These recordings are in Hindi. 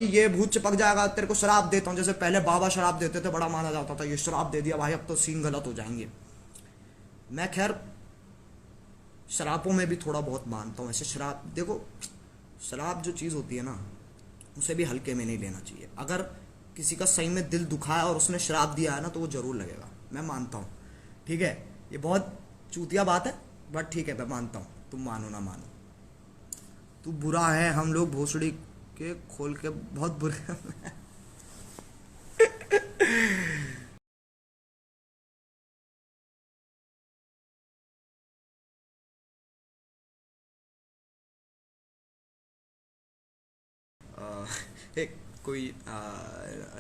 ये भूत चिपक जाएगा, तेरे को शराब देता हूँ। जैसे पहले बाबा शराब देते थे, बड़ा माना जाता था, ये शराब दे दिया भाई अब तो सीन गलत हो जाएंगे। मैं खैर शराबों में भी थोड़ा बहुत मानता हूँ। ऐसे शराब देखो, शराब जो चीज़ होती है ना, उसे भी हल्के में नहीं लेना चाहिए। अगर किसी का सही में दिल दुखा है और उसने शराब दिया है ना, तो वो जरूर लगेगा, मैं मानता हूँ। ठीक है, ये बहुत चूतिया बात है, बट ठीक है मैं मानता हूँ, तुम मानो ना मानो। तू बुरा है, हम लोग भोसड़ी के खोल के बहुत बुरे हैं। एक कोई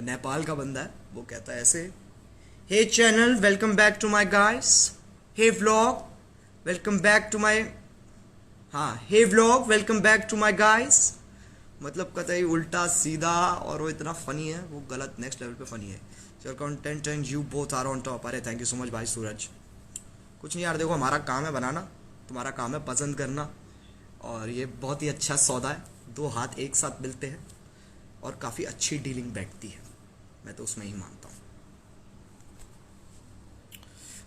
नेपाल का बंदा है, वो कहता है ऐसे, hey channel welcome back to my guys, hey vlog welcome back to my, हाँ hey vlog welcome back to my guys. मतलब कतई उल्टा सीधा, और वो इतना फनी है, वो गलत नेक्स्ट लेवल पे फनी है। Your content and you both are on top. अरे थैंक यू सो मच भाई सूरज। कुछ नहीं यार, देखो हमारा काम है बनाना, तुम्हारा काम है पसंद करना, और ये बहुत ही अच्छा सौदा है, दो हाथ एक साथ मिलते हैं और काफ़ी अच्छी डीलिंग बैठती है, मैं तो उसमें ही मानता हूँ।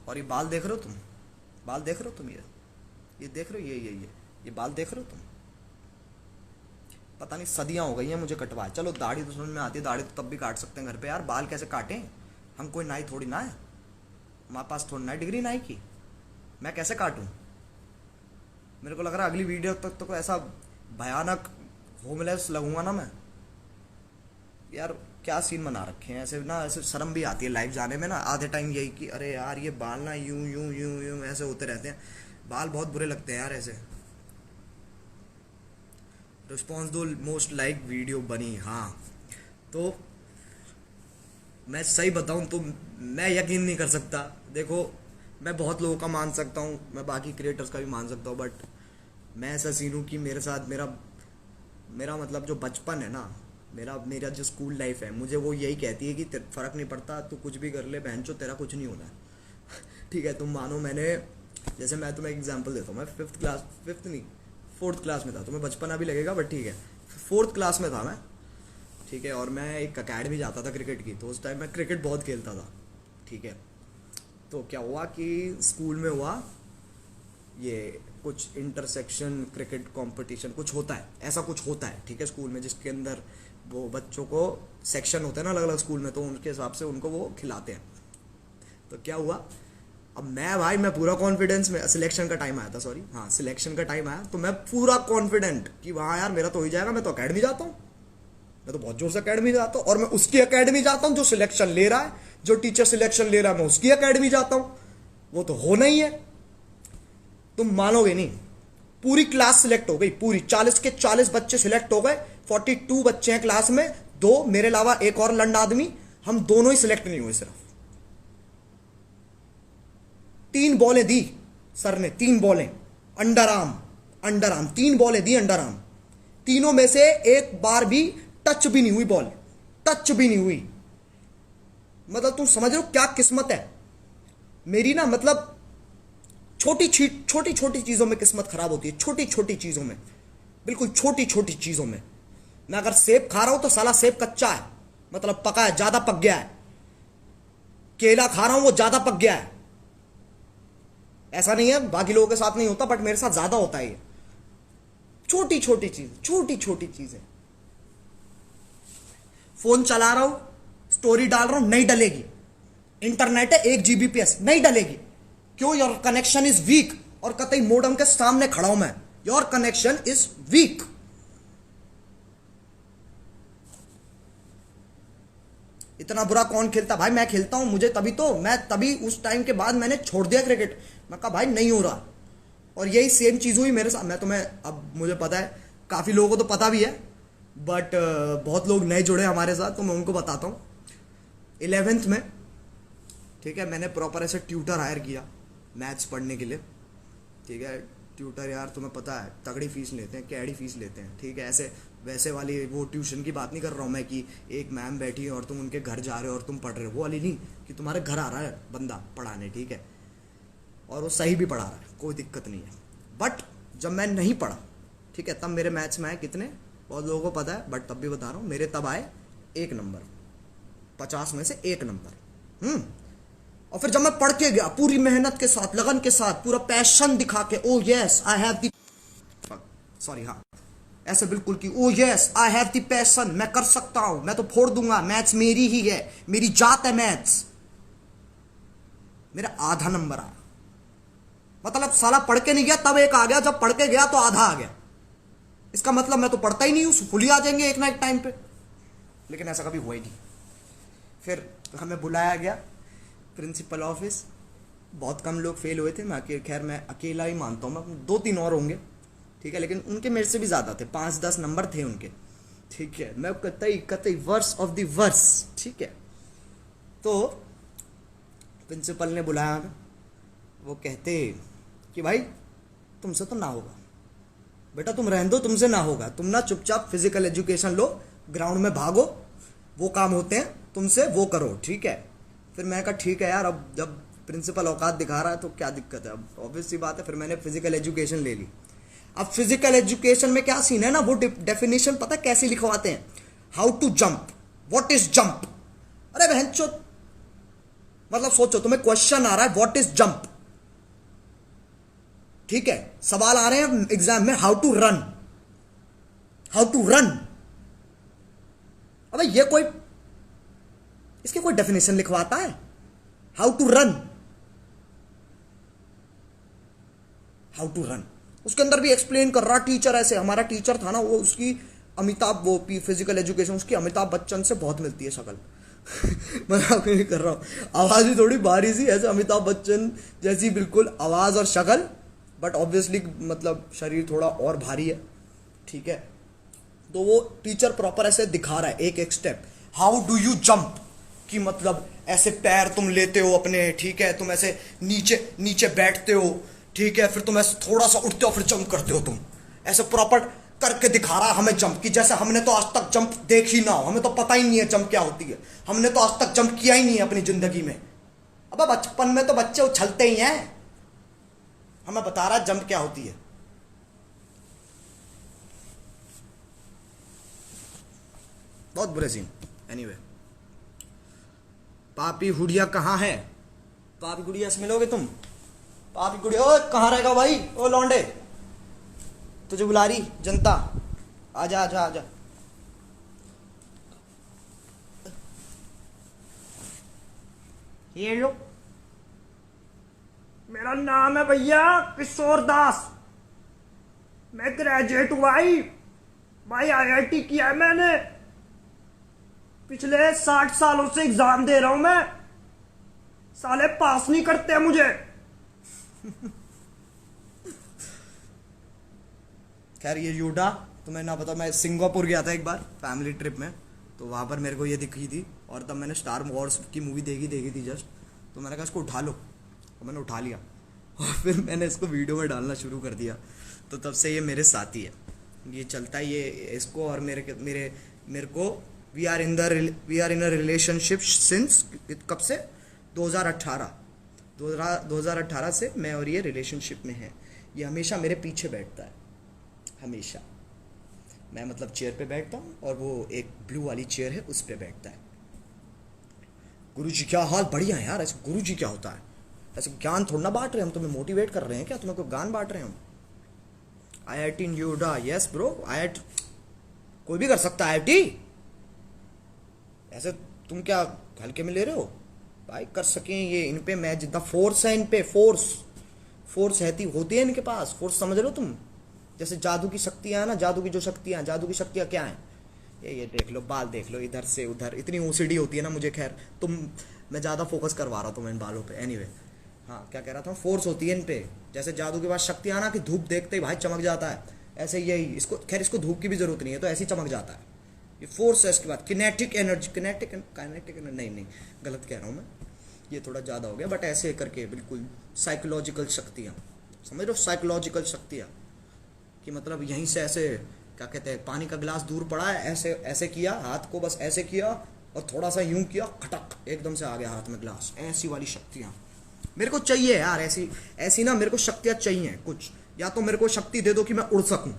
और ये बाल देख रहे हो तुम, बाल देख रहे हो तुम, ये देख रहे हो, ये बाल देख रहे हो तुम, पता नहीं सदियां हो गई हैं मुझे कटवाए। चलो दाढ़ी तो समझ में आती है, दाढ़ी तो तब भी काट सकते हैं घर पे यार, बाल कैसे काटें, हम कोई नाई थोड़ी ना है, हमारे पास थोड़ी ना डिग्री नाई की, मैं कैसे काटूं। मेरे को लग रहा है अगली वीडियो तक तो ऐसा भयानक होमलेस लगूंगा ना मैं यार। क्या सीन बना रखे हैं ऐसे ना, ऐसे शर्म भी आती है लाइव जाने में ना, आधे टाइम यही कि अरे यार ये बाल ना यूं यूं यूं यूं ऐसे होते रहते हैं, बाल बहुत बुरे लगते हैं यार ऐसे। रिस्पॉन्स दो, मोस्ट लाइक वीडियो बनी, हाँ। तो मैं सही बताऊं तो मैं यकीन नहीं कर सकता। देखो मैं बहुत लोगों का मान सकता हूँ, मैं बाकी क्रिएटर्स का भी मान सकता हूँ, बट मैं ऐसा सीन हूँ कि मेरे साथ मेरा मेरा मतलब जो बचपन है ना, मेरा मेरा जो स्कूल लाइफ है, मुझे वो यही कहती है कि फ़र्क नहीं पड़ता, तू कुछ भी कर ले बहन चो, तेरा कुछ नहीं होना है। ठीक है, तुम मानो मैंने, जैसे मैं तुम्हें एग्जांपल देता हूँ, मैं फिफ्थ नहीं, फोर्थ क्लास में था, तुम्हें बचपना भी लगेगा बट ठीक है, फोर्थ क्लास में था मैं। ठीक है, और मैं एक अकेडमी जाता था क्रिकेट की, तो उस टाइम मैं क्रिकेट बहुत खेलता था। ठीक है, तो क्या हुआ कि स्कूल में हुआ ये कुछ इंटरसेक्शन क्रिकेट कंपटीशन कुछ होता है, ऐसा कुछ होता है। ठीक है, स्कूल में जिसके अंदर वो बच्चों को सेक्शन होते हैं ना अलग अलग स्कूल में, तो उनके हिसाब से उनको वो खिलाते हैं। तो क्या हुआ, अब मैं पूरा कॉन्फिडेंस में, सिलेक्शन का टाइम आया था, सॉरी हाँ सिलेक्शन का टाइम आया, तो मैं पूरा कॉन्फिडेंट कि वहाँ यार मेरा तो हो ही जाएगा, मैं तो अकेडमी जाता हूँ, मैं तो बहुत जोर से अकेडमी जाता हूँ, और मैं उसकी अकेडमी जाता हूँ जो सिलेक्शन ले रहा है, जो टीचर सिलेक्शन ले रहा है मैं उसकी अकेडमी जाता हूँ, वो तो होना ही है। तुम मानोगे नहीं, पूरी क्लास सिलेक्ट हो गई, पूरी 40 के 40 बच्चे सिलेक्ट हो गए, 42 बच्चे हैं क्लास में, दो मेरे अलावा एक और लंड आदमी, हम दोनों ही सिलेक्ट नहीं हुए। सिर्फ 3 बॉलें दी सर ने, 3 बॉलें under arm 3 बॉलें the under arm, तीनों में से एक बार भी टच भी नहीं हुई बॉल, टच भी नहीं हुई। मतलब तुम समझ रहे हो क्या किस्मत है मेरी ना, मतलब छोटी छोटी चीजों में किस्मत खराब होती है, छोटी छोटी चीजों में, बिल्कुल छोटी छोटी चीजों में। मैं अगर सेब खा रहा हूं तो साला सेब कच्चा है, मतलब पका है, ज्यादा पक गया है। केला खा रहा हूं वो ज्यादा पक गया है, ऐसा नहीं है बाकी लोगों के साथ नहीं होता, बट मेरे साथ ज्यादा होता है ये। छोटी छोटी चीज, छोटी छोटी चीजें। फोन चला रहा हूं, स्टोरी डाल रहा हूं, नहीं डलेगी। इंटरनेट है 1 Gbps, नहीं डलेगी। क्यों? योर कनेक्शन इज वीक, और कतई मोडम के सामने खड़ा हूं मैं, योर कनेक्शन इज वीक। इतना बुरा कौन खेलता भाई, मैं खेलता हूं, मुझे तभी तो, मैं तभी उस टाइम के बाद मैंने छोड़ दिया क्रिकेट। मैं कहा भाई नहीं हो रहा, और यही सेम चीज हुई मेरे साथ। मैं तुम्हें, अब मुझे पता है काफी लोगों को तो पता भी है, बट बहुत लोग नए जुड़े हमारे साथ, तो मैं उनको बताता हूँ। 11th में, ठीक है, मैंने प्रॉपर ऐसे ट्यूटर हायर किया मैथ्स पढ़ने के लिए। ठीक है, ट्यूटर यार तुम्हें पता है तगड़ी फीस लेते हैं, कैडी फीस लेते हैं। ठीक है, ऐसे वैसे वाली वो ट्यूशन की बात नहीं कर रहा हूँ मैं कि एक मैम बैठी है और तुम उनके घर जा रहे हो और तुम पढ़ रहे हो, वो वाली नहीं, कि तुम्हारे घर आ रहा है बंदा पढ़ाने, ठीक है, और वो सही भी पढ़ा रहा है, कोई दिक्कत नहीं है। बट जब मैं नहीं पढ़ा, ठीक है, तब मेरे मैथ्स में आए कितने बहुत लोगों को पता है, बट तब भी बता रहा हूँ, मेरे तब आए 1 नंबर, 50 में से 1 नंबर। और फिर जब मैं पढ़ के गया पूरी मेहनत के साथ, लगन के साथ, पूरा पैशन दिखा के, ओ yes I have the, sorry हाँ, ऐसे बिल्कुल कि ओ yes I have the passion, मैं कर सकता हूं, मैं तो फोड़ दूंगा, मैथ्स मेरी ही है, मेरी जात है मैथ्स। मेरा आधा नंबर आया, मतलब साला पढ़ के नहीं गया तब 1 आ गया, जब पढ़ के गया तो आधा आ गया। इसका मतलब मैं तो पढ़ता ही नहीं हूं, फुल ही आ जाएंगे एक ना एक टाइम पे। लेकिन ऐसा कभी हुआ ही नहीं। फिर हमें बुलाया गया प्रिंसिपल ऑफिस, बहुत कम लोग फेल हुए थे, मैं खैर मैं अकेला ही मानता हूँ, मैं 2-3 और होंगे, ठीक है, लेकिन उनके मेरे से भी ज़्यादा थे, 5-10 नंबर थे उनके, ठीक है, मैं कतई वर्स ऑफ द वर्स, ठीक है। तो प्रिंसिपल ने बुलाया हमें, वो कहते कि भाई तुमसे तो ना होगा बेटा, तुम रहने दो, तुमसे ना होगा, तुम ना चुपचाप फिजिकल एजुकेशन लो, ग्राउंड में भागो, वो काम होते हैं तुमसे, वो करो, ठीक है। फिर मैंने कहा ठीक है यार, अब जब प्रिंसिपल औकात दिखा रहा है तो क्या दिक्कत है, अब ऑब्वियस सी बात है। फिर मैंने फिजिकल एजुकेशन ले ली। अब फिजिकल एजुकेशन में क्या सीन है ना, वो डेफिनेशन पता कैसे लिखवाते हैं, how to jump, what is jump. अरे बहन चो, मतलब सोचो तुम्हें क्वेश्चन आ रहा है व्हाट इज जंप, ठीक है, सवाल आ रहे हैं एग्जाम में, how to run, how to run. अबे ये कोई, इसके कोई डेफिनेशन लिखवाता है, how to run, how to run, उसके अंदर भी एक्सप्लेन कर रहा टीचर। ऐसे हमारा टीचर था ना, वो उसकी अमिताभ, वो फिजिकल एजुकेशन, उसकी अमिताभ बच्चन से बहुत मिलती है शक्ल। मैं आपको नहीं कर रहा हूँ, आवाज भी थोड़ी भारी सी, ऐसे अमिताभ बच्चन जैसी बिल्कुल आवाज और शक्ल, बट ऑब्वियसली मतलब शरीर थोड़ा और भारी है, ठीक है। तो वो टीचर प्रॉपर ऐसे दिखा रहा है एक एक step, how do you jump, कि मतलब ऐसे पैर तुम लेते हो अपने, ठीक है, तुम ऐसे नीचे नीचे बैठते हो, ठीक है, फिर तुम ऐसे थोड़ा सा उठते हो, फिर जंप करते हो, तुम ऐसे प्रॉपर करके दिखा रहा है हमें जंप की, जैसे हमने तो आज तक जंप देख ही ना हो, हमें तो पता ही नहीं है जंप क्या होती है, हमने तो आज तक जंप किया ही नहीं है अपनी जिंदगी में। अब बचपन में तो बच्चे उछलते ही हैं, हमें बता रहा है जंप क्या होती है। बहुत बुरे सीन। एनीवे, पापी हुडिया कहाँ है, पापी गुड़िया से मिलोगे तुम, पापी गुड़िया, ओ कहाँ रहेगा भाई, ओ लौंडे, तुझे बुला रही जनता, आजा आजा आजा। ये लो, मेरा नाम है भैया किशोर दास, मैं ग्रेजुएट हुआ ही भाई, IIT किया है मैंने, पिछले 60 सालों से एग्जाम दे रहा हूं मैं, साले पास नहीं करते मुझे। खैर ये यूडा तुम्हें ना पता, मैं सिंगापुर गया था एक बार फैमिली ट्रिप में, तो वहां पर मेरे को ये दिखी थी, और तब मैंने स्टार वॉर्स की मूवी देखी थी जस्ट, तो मैंने कहा इसको उठा लो, तो मैंने उठा लिया, और फिर मैंने इसको वीडियो में डालना शुरू कर दिया। तो तब से ये मेरे साथी है, ये चलता है, ये इसको और मेरे को we are in a relationship since, कब से, 2018 से मैं और ये रिलेशनशिप में है। ये हमेशा मेरे पीछे बैठता है, हमेशा, मैं मतलब चेयर पे बैठता हूँ और वो एक ब्लू वाली चेयर है उस पे बैठता है। गुरुजी क्या हाल, बढ़िया है यार, ऐसे गुरुजी क्या होता है, ऐसे ज्ञान थोड़ा ना बांट रहे हैं हम, तुम्हें मोटिवेट कर रहे हैं क्या, तुम्हें कोई ज्ञान बांट रहे हैं हम। IIT न्यूडा, यस ब्रो, IIT कोई भी कर सकता है, IIT ऐसे तुम क्या हल्के में ले रहे हो भाई, कर सकें ये, इन पे मैं जितना फोर्स है, इन पे फोर्स होती है इनके पास, फोर्स समझ रहे हो तुम, जैसे जादू की शक्तियां हैं ना, जादू की शक्तियां क्या हैं, ये देख लो, बाल देख लो, इधर से उधर, इतनी OCD होती है ना मुझे, खैर मैं ज़्यादा फोकस करवा रहा था इन बालों पे। एनीवे, हाँ क्या कह रहा था, फोर्स होती है इन पे, जैसे जादू के बाद शक्तियां ना, कि धूप देखते ही भाई चमक जाता है, ऐसे यही इसको, खैर इसको धूप की भी जरूरत नहीं है, तो ऐसे ही चमक जाता है, ये फोर्स है। इसके बाद किनेटिक एनर्जी, किनेटिक नहीं गलत कह रहा हूँ मैं, ये थोड़ा ज़्यादा हो गया, बट ऐसे करके बिल्कुल साइकोलॉजिकल शक्तियाँ, समझ लो, साइकोलॉजिकल शक्तियाँ, कि मतलब यहीं से ऐसे क्या कहते हैं, पानी का गिलास दूर पड़ा है, ऐसे किया हाथ को, बस ऐसे किया और थोड़ा सा यूं किया, खटक एकदम से आ गया हाथ में गिलास, ऐसी वाली शक्तियाँ मेरे को चाहिए यार, ऐसी ना मेरे को शक्तियाँ चाहिए कुछ, या तो मेरे को शक्ति दे दो कि मैं उड़ सकूं,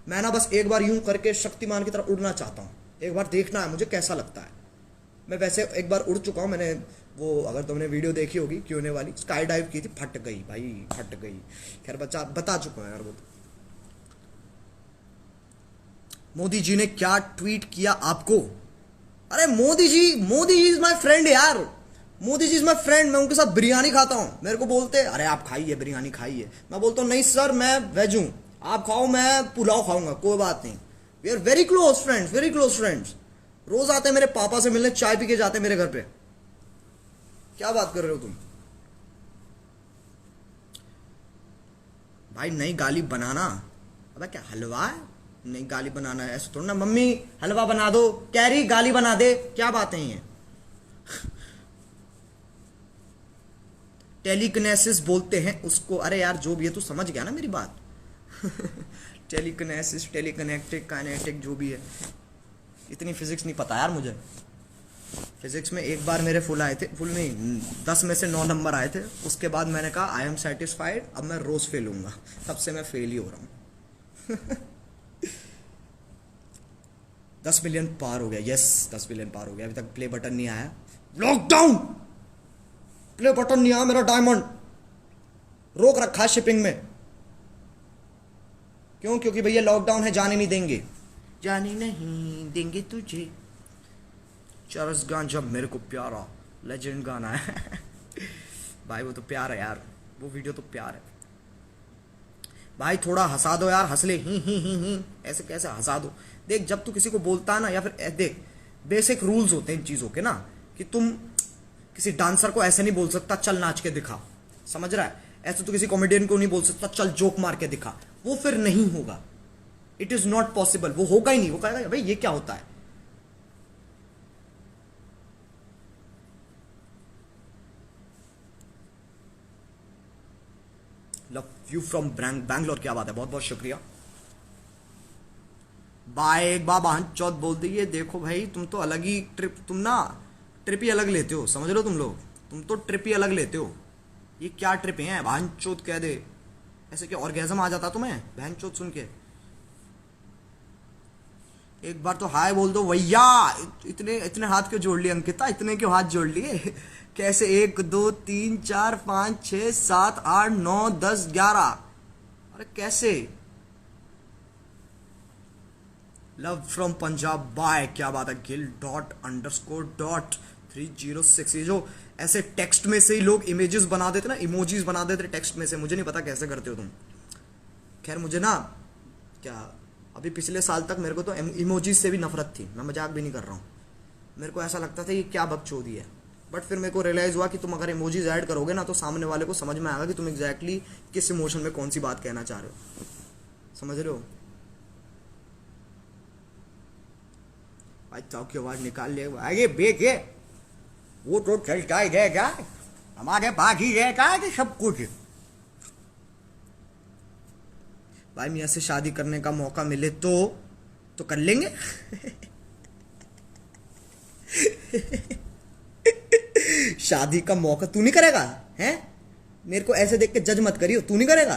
मैं ना बस एक बार यूं करके शक्तिमान की तरह उड़ना चाहता हूँ, एक बार देखना है मुझे कैसा लगता है। मैं वैसे एक बार उड़ चुका हूँ, मैंने वो अगर तुमने वीडियो देखी होगी क्यों वाली, स्काई डाइव की थी, फट गई भाई, फट गई। खैर बता चुका हूँ यार वो तो। मोदी जी ने क्या ट्वीट किया आपको? अरे Modi ji is my friend यार, Modi ji is my friend. मैं उनके साथ बिरयानी खाता हूँ, मेरे को बोलते अरे आप खाइए बिरयानी खाइए, मैं बोलता हूँ नहीं सर मैं वेज हूँ, आप खाओ मैं पुलाव खाऊंगा, कोई बात नहीं। We are very close friends, very close friends. रोज आते हैं मेरे पापा से मिलने, चाय पी के जाते हैं मेरे घर पे। क्या बात कर रहे हो तुम भाई? नई गाली बनाना, अबे क्या हलवा है? नई गाली बनाना है ऐसा थोड़ा ना, मम्मी हलवा बना दो, कैरी गाली बना दे, क्या बातें हैं ये? टेलीकिनेसिस बोलते हैं उसको। अरे यार जो भी है तू समझ गया ना मेरी बात। टेलीकिनेसिस, टेलीकनेक्टिक, काइनेटिक, जो भी है, इतनी फिजिक्स नहीं पता यार मुझे। फिजिक्स में एक बार मेरे फुल आए थे, फुल नहीं 10 में से 9 नंबर आए थे, उसके बाद मैंने कहा आई एम सेटिस्फाइड, अब मैं रोज फेल हूंगा, तब से मैं फेल ही हो रहा हूँ। 10 मिलियन पार हो गया, यस 10 मिलियन पार हो गया, अभी तक प्ले बटन नहीं आया। लॉकडाउन प्ले बटन नहीं आया मेरा, डायमंड रोक रखा है शिपिंग में। क्यों? क्योंकि भैया लॉकडाउन है, जाने नहीं देंगे, जाने नहीं देंगे तुझे। चार्ल्स गांजा मेरे को प्यारा लेजेंड गाना है। भाई वो तो प्यार है यार, वो वीडियो तो प्यार है भाई। थोड़ा हंसा दो यार, हंस ले, ही ऐसे कैसे हंसा दो। देख जब तू किसी को बोलता है ना, या फिर देख बेसिक रूल्स होते हैं इन चीजों के ना, कि तुम किसी डांसर को ऐसे नहीं बोल सकता चल नाच के दिखा, समझ रहा है? ऐसे तो किसी कॉमेडियन को नहीं बोल सकता चल जोक मार के दिखा, वो फिर नहीं होगा। इट इज नॉट पॉसिबल, वो होगा ही नहीं। वो कहेगा भाई ये क्या होता है। लव यू फ्रॉम बैंगलोर, क्या बात है, बहुत बहुत शुक्रिया। बाय एक बार बहन चौथ बोल दी है। देखो भाई तुम तो अलग ही ट्रिप, तुम ना ट्रिप ही अलग लेते हो, समझ लो तुम लोग, तुम तो ट्रिप ही अलग लेते हो। ये क्या ट्रिप है बहन चौथ कह दे, ऐसे क्या ऑर्गेजम आ जाता तुम्हें बहन चौथ सुन के? एक बार तो हाय बोल दो भैया। इतने इतने हाथ क्यों जोड़ लिए अंकिता, इतने क्यों हाथ जोड़ लिए? कैसे 1 2 3 4 5 6 7 8 9 10 11, अरे कैसे? लव फ्रॉम पंजाब बाय, क्या बात है। गिल ._.306, ये जो ऐसे टेक्स्ट में से ही लोग इमेजेस बना देते ना, इमोजीज बना देते टेक्स्ट में से, मुझे नहीं पता कैसे करते हो तुम। खैर मुझे ना क्या, अभी पिछले साल तक मेरे को तो इमोजीज से भी नफरत थी, मैं मजाक भी नहीं कर रहा हूँ। मेरे को ऐसा लगता था ये क्या बकचोदी है, बट फिर मेरे को रियलाइज हुआ कि तुम अगर इमोजीज ऐड करोगे ना, तो सामने वाले को समझ में आएगा कि तुम एग्जैक्टली किस इमोशन में कौन सी बात कहना चाह रहे हो, समझ रहे हो? चाव की आवाज निकाल ले, आगे बेचे वो तो चलता ही रहेगा, हमारे पास ही रहता है कि सब कुछ। भाई मियाँ से शादी करने का मौका मिले तो कर लेंगे। शादी का मौका तू नहीं करेगा हैं? मेरे को ऐसे देख के जज मत करियो, तू नहीं करेगा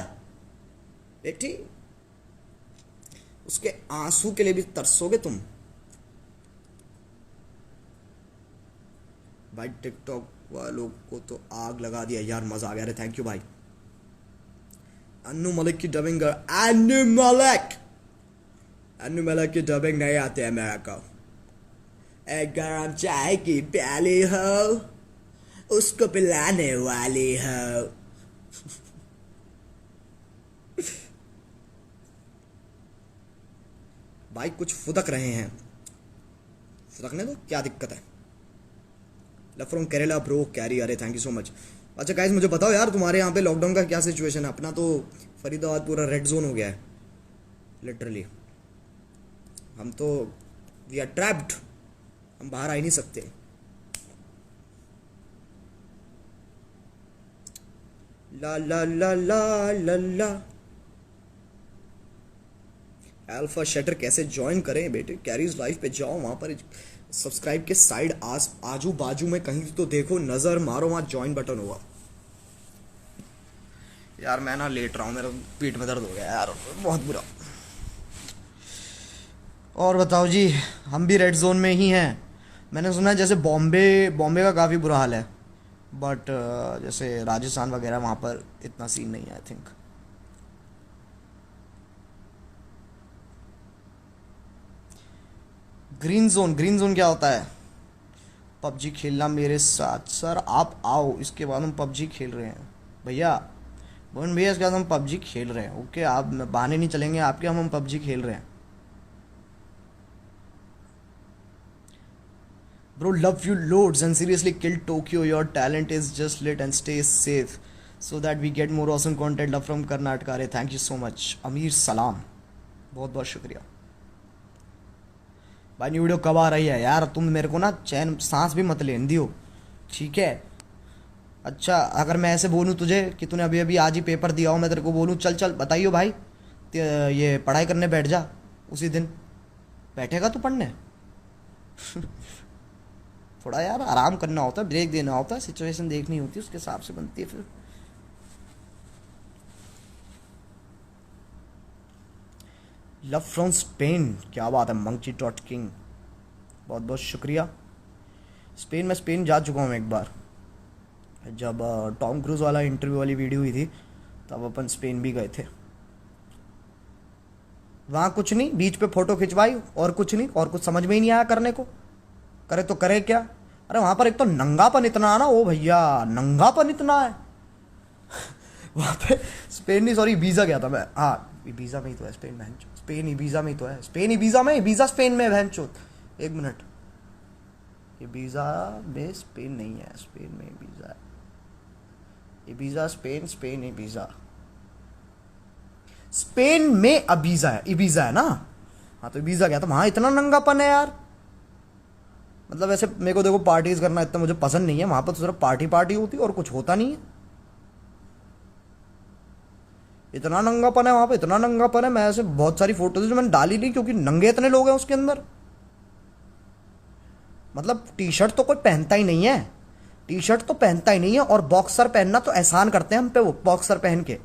बेटी? उसके आंसू के लिए भी तरसोगे तुम। भाई टिकटॉक वालों को तो आग लगा दिया यार, मजा आ गया। थैंक यू भाई। अन्नू मलिक की डबिंग, अन्नू मलिक की डबिंग नहीं आती है मेरे को। एक गरम चाय की प्याली हो, उसको पिलाने वाली हो। भाई कुछ फुदक रहे हैं, फुदकने दो, क्या दिक्कत है। Love from Kerala bro carry, अरे थैंक यू सो मच। अच्छा गाइस मुझे बताओ यार, तुम्हारे यहाँ पे लॉकडाउन का क्या सिचुएशन है? अपना तो फरीदाबाद पूरा रेड जोन हो गया है लिटरली। हम तो वी आर ट्रैप्ड, हम बाहर आ ही नहीं सकते। ला ला ला ला ला ला। अल्फा शटर कैसे ज्वाइन करें बेटे? कैरीज लाइफ पे जाओ, वहां पर सब्सक्राइब के साइड आजू बाजू में कहीं तो देखो, नजर मारो, वहां ज्वाइन बटन होगा। यार मैं ना लेट रहा हूँ, मेरा पीठ में दर्द हो गया यार बहुत बुरा। और बताओ जी। हम भी रेड जोन में ही हैं। मैंने सुना है जैसे बॉम्बे बॉम्बे का काफ़ी बुरा हाल है, बट जैसे राजस्थान वगैरह वहाँ पर इतना सीन नहीं है आई थिंक। ग्रीन जोन क्या होता है? पबजी खेलना मेरे साथ। सर आप आओ, इसके बाद हम पबजी खेल रहे हैं भैया। मोहन भैया इसके बाद हम पबजी खेल रहे हैं। ओके, आप बहाने नहीं चलेंगे आपके, हम पबजी खेल रहे हैं। Bro, love you loads and seriously kill Tokyo. Your talent is just lit and stay safe so that we get more awesome content. Love from Karnataka. अरे थैंक यू सो मच अमीर सलाम, बहुत बहुत शुक्रिया भाई। न्यू वीडियो कब आ रही है यार? तुम मेरे को ना चैन सांस भी मत लेने दियो, ठीक है? अच्छा, अगर मैं ऐसे बोलूँ तुझे कि तूने अभी अभी आज ही पेपर दिया हो, मैं तेरे को बोलूँ चल चल बताइयो भाई ये पढ़ाई करने बैठ जा, उसी दिन बैठेगा तू पढ़ने? थोड़ा यार आराम करना होता है, ब्रेक देना होता है, सिचुएशन देखनी होती है, उसके हिसाब से बनती है फिर। लव फ्रॉम स्पेन, क्या बात है मंकी डॉट किंग, बहुत बहुत शुक्रिया। स्पेन जा चुका हूँ एक बार, जब टॉम क्रूज वाला इंटरव्यू वाली वीडियो हुई थी तब अपन स्पेन भी गए थे। वहाँ कुछ नहीं, बीच पे फोटो खिंचवाई और कुछ नहीं, और कुछ समझ में ही नहीं आया करने को, करे तो करे क्या। अरे वहाँ पर एक तो नंगापन इतना है ना, ओ भैया नंगापन इतना है वहाँ पे। स्पेन नहीं, सॉरी वीज़ा गया था मैं। हाँ वीज़ा में ही तो है स्पेन, बहन चोद स्पेन ही वीज़ा में ही तो है, स्पेन ही वीज़ा में, वीज़ा स्पेन में, बहन चोद। एक मिनट, ये वीज़ा में स्पेन नहीं है, स्पेन में वीज़ा है। ये वीज़ा स्पेन, स्पेन ही वीज़ा, स्पेन में अबीज़ा है, इबीज़ा है ना। हाँ तो वीज़ा गया था, वहाँ इतना नंगापन है यार। मतलब ऐसे मेरे को देखो पार्टीज करना इतना मुझे पसंद नहीं है, वहां पर तो सिर्फ पार्टी होती है और कुछ होता नहीं है। इतना नंगापन है वहां पे, इतना नंगापन है। मैं ऐसे बहुत सारी फोटोज जो मैंने डाली नहीं क्योंकि नंगे इतने लोग हैं उसके अंदर। मतलब टी शर्ट तो कोई पहनता ही नहीं है, टी शर्ट तो पहनता ही नहीं है, और बॉक्सर पहनना तो एहसान करते हैं हम पे, वो बॉक्सर पहन के।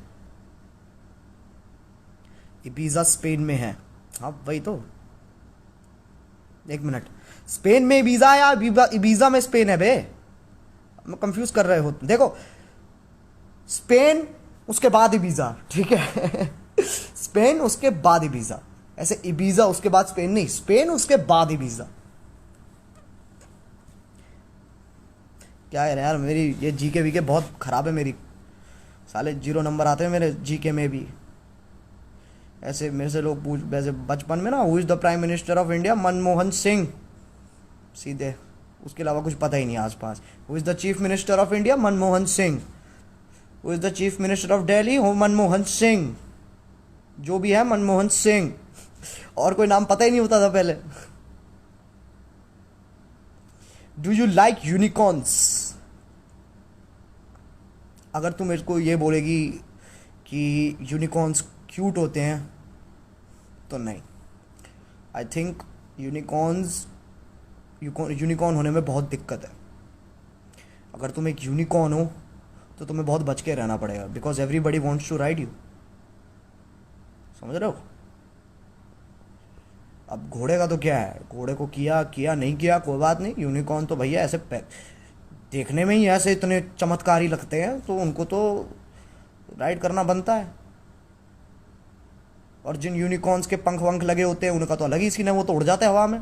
इबीजा स्पेन में है, हाँ वही तो। एक मिनट, स्पेन में इबीजा या इबीजा में स्पेन है बे? मैं कंफ्यूज कर रहे हो। देखो स्पेन उसके बाद इबीजा, ठीक है स्पेन उसके बाद इबीजा, ऐसे इबीजा उसके बाद स्पेन नहीं, स्पेन उसके बाद इबीजा। क्या है यार, मेरी ये जीके वीके बहुत खराब है मेरी, साले 0 नंबर आते हैं मेरे जीके में भी। ऐसे मेरे से लोग पूछ, वैसे बचपन में ना, who is the prime minister of India? Manmohan Singh, सीधे, उसके अलावा कुछ पता ही नहीं आसपास। Who is the chief minister of India? Manmohan Singh. Who is the chief minister of Delhi? हो मनमोहन सिंह, जो भी है मनमोहन सिंह, और कोई नाम पता ही नहीं होता था पहले। Do you like unicorns? अगर तुम मेरे को ये बोलेगी कि यूनिकॉर्न्स क्यूट होते हैं तो नहीं। आई थिंक यूनिकॉर्न होने में बहुत दिक्कत है। अगर तुम एक यूनिकॉर्न हो तो तुम्हें बहुत बच के रहना पड़ेगा, because everybody wants to ride you, समझ रहे हो? अब घोड़े का तो क्या है, घोड़े को किया नहीं किया कोई बात नहीं। यूनिकॉर्न तो भैया ऐसे देखने में ही ऐसे इतने चमत्कारी लगते हैं, तो उनको तो राइड करना बनता है। और जिन यूनिकॉर्न्स के पंख वंख लगे होते हैं उनका तो अलग ही सीन है, वो तो उड़ जाते हैं हवा में।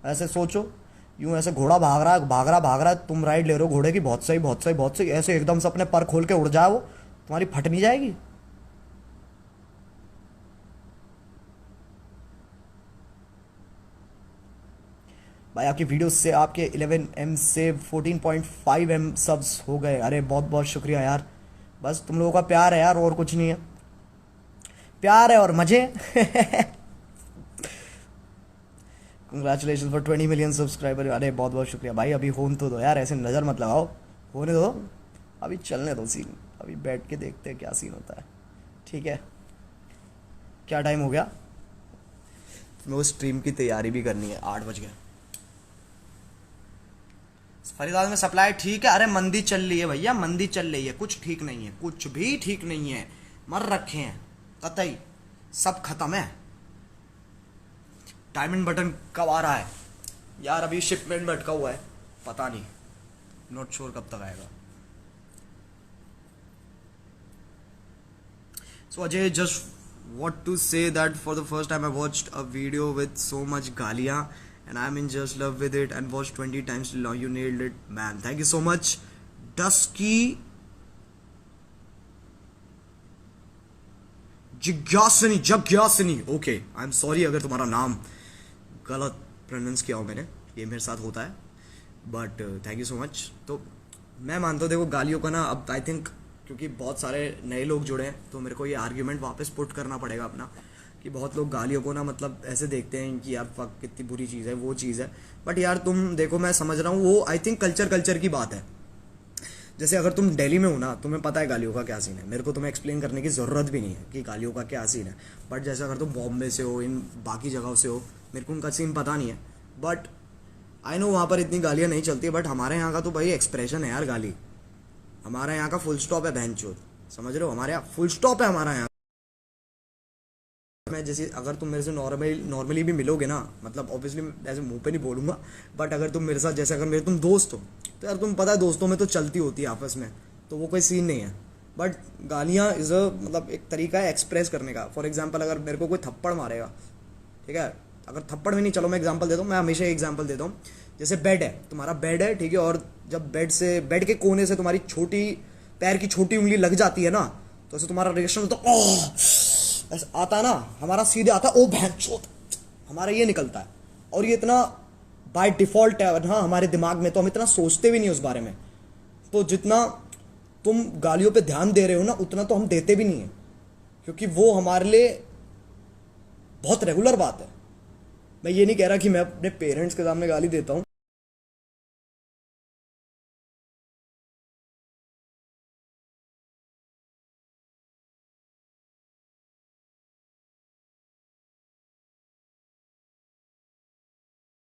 ऐसे सोचो, यूं ऐसे घोड़ा भाग रहा है, तुम राइड ले रहे हो घोड़े की, बहुत सही, ऐसे एकदम से अपने पर खोल के उड़ जाए, वो तुम्हारी फट नहीं जाएगी? भाई आपकी वीडियो से आपके 11M से 14.5M सब्स हो गए। अरे बहुत बहुत शुक्रिया यार, बस तुम लोगों का प्यार है यार, और कुछ नहीं है, प्यार है और मजे कंग्रेचुलेशन फॉर 20 मिलियन सब्सक्राइबर। अरे बहुत बहुत शुक्रिया भाई, अभी होने तो दो यार, ऐसे नज़र मत लगाओ, होने दो, अभी चलने दो सीन, अभी बैठ के देखते हैं क्या सीन होता है, ठीक है? क्या टाइम हो गया? मैं उस स्ट्रीम की तैयारी भी करनी है, 8 बज गए। फरीदाबाद में सप्लाई ठीक है? अरे मंदी चल रही है भैया, मंदी चल रही है, कुछ ठीक नहीं है, कुछ भी ठीक नहीं है, मर रखे हैं कतई, सब खत्म है। डायमंड बटन कब आ रहा है यार? अभी शिपमेंट में अटका हुआ है, पता नहीं, नॉट श्योर कब तक आएगा। So Ajay, just what to say that for the first time I watched a video with so much galia and I'm in just love with it and watched 20 times till now. You nailed it, man. Thank you so much. Dusky Jagyasini. Okay, I'm sorry अगर तुम्हारा नाम गलत प्रोनाउंस किया हो मैंने, ये मेरे साथ होता है, but thank you so much. तो मैं मानता हूँ देखो गालियों का ना, अब आई थिंक क्योंकि बहुत सारे नए लोग जुड़े हैं तो मेरे को ये आर्ग्यूमेंट वापस पुट करना पड़ेगा अपना, कि बहुत लोग गालियों को ना मतलब ऐसे देखते हैं कि यार फक कितनी बुरी चीज़ है, वो चीज़ है। बट यार तुम देखो, मैं समझ रहा हूँ वो आई थिंक कल्चर की बात है। जैसे अगर तुम दिल्ली में हो ना, तुम्हें पता है गालियों का क्या सीन है, मेरे को तुम्हें एक्सप्लेन करने की ज़रूरत भी नहीं है कि गालियों का क्या सीन है। बट जैसे अगर तुम बॉम्बे से हो, इन बाकी जगहों से हो, मेरे को उनका सीन पता नहीं है, बट आई नो वहाँ पर इतनी गालियाँ नहीं चलती है। बट हमारे यहाँ का तो भाई एक्सप्रेशन है यार गाली, हमारे यहाँ का फुल स्टॉप है बहनचोद, समझ रहे हो? हमारे यहाँ फुल स्टॉप है हमारा यहाँ। मैं जैसे अगर तुम मेरे से नॉर्मली भी मिलोगे ना, मतलब ऑब्वियसली ऐसे मुंह पे नहीं बोलूँगा, बट अगर तुम मेरे साथ जैसे अगर मेरे तुम दोस्त हो तो यार तुम पता है दोस्तों में तो चलती होती है आपस में, तो वो कोई सीन नहीं है। बट गालियाँ इज़ अ मतलब एक तरीका है एक्सप्रेस करने का। फॉर एग्जाम्पल अगर मेरे को कोई थप्पड़ मारेगा, ठीक है, अगर थप्पड़ में नहीं, चलो मैं एग्जाम्पल देता हूँ, मैं हमेशा एग्जाम्पल देता हूँ। जैसे बेड है, तुम्हारा बेड है, ठीक है, और जब बेड के कोने से तुम्हारी पैर की छोटी उंगली लग जाती है ना, तो ऐसे तुम्हारा रिएक्शन होता है ओह, ऐसा आता है ना, हमारा सीधे आता है ओ भैंचोद, हमारा ये निकलता है। और ये इतना बाय डिफॉल्ट है हाँ हमारे दिमाग में, तो हम इतना सोचते भी नहीं उस बारे में। तो जितना तुम गालियों पे ध्यान दे रहे हो ना, उतना तो हम देते भी नहीं है, क्योंकि वो हमारे लिए बहुत रेगुलर बात है। मैं ये नहीं कह रहा कि मैं अपने पेरेंट्स के सामने गाली देता हूँ,